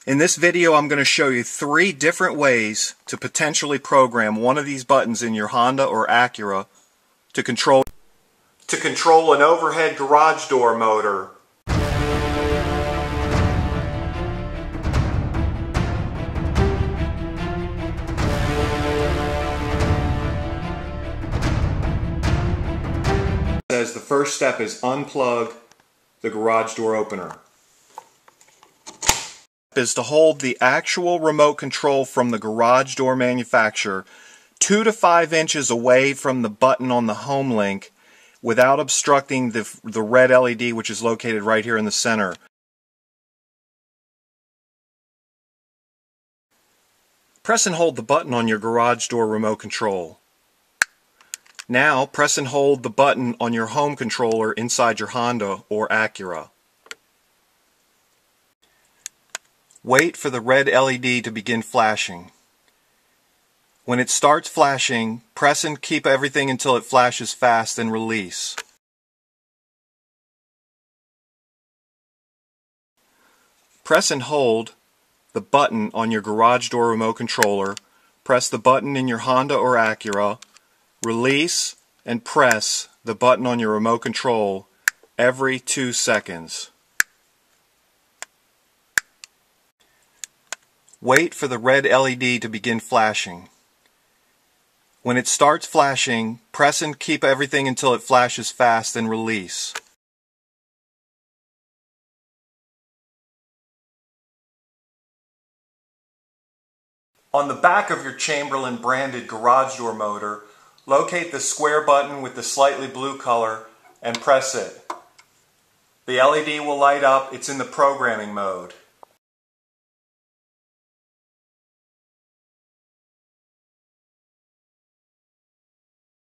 In this video, I'm going to show you 3 different ways to potentially program one of these buttons in your Honda or Acura to control an overhead garage door motor. Says the first step is unplug the garage door opener. Is to hold the actual remote control from the garage door manufacturer 2 to 5 inches away from the button on the Homelink without obstructing the red LED, which is located right here in the center. Press and hold the button on your garage door remote control. Now press and hold the button on your home controller inside your Honda or Acura. Wait for the red LED to begin flashing. When it starts flashing, press and keep everything until it flashes fast and release. Press and hold the button on your garage door remote controller. Press the button in your Honda or Acura. Release and press the button on your remote control every 2 seconds. Wait for the red LED to begin flashing. When it starts flashing, press and keep everything until it flashes fast and release. On the back of your Chamberlain branded garage door motor, locate the square button with the slightly blue color and press it. The LED will light up. It's in the programming mode.